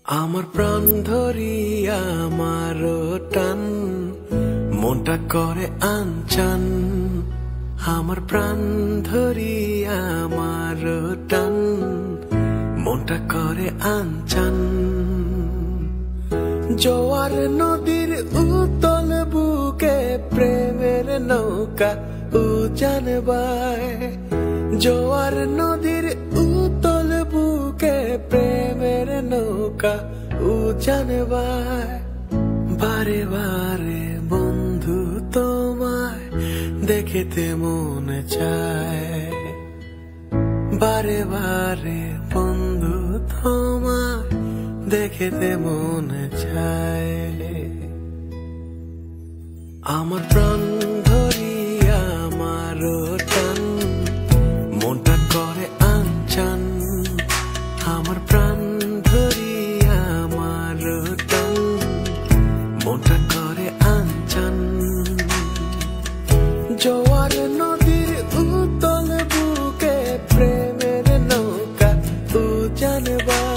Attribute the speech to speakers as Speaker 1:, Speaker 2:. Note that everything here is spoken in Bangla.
Speaker 1: আমার প্রাণ ধরিয়া আমার টান মনটা করে আনচান। আমার প্রাণ ধরিয়া আমার টান মনটা করে আনচান। জোয়ার নদীর উতল বুকে প্রেমের নৌকা উজান বায়। জোয়ার নদীর উতল বুকে প্রেমের নৌকা উজান বায়। বারে বারে বন্ধু তোমায় দেখিতে মনে চায়। বারে বারে বন্ধু তোমায় দেখিতে মনে চায়। আমার প্রাণ ধরিয়া আমার টান মনটা করে আনচান। আমার প্রাণ ধরিয়া আমার টান মনটা করে আনচান। জোয়ার নদীর উতল বুকে প্রেমের নৌকা উজান বায়।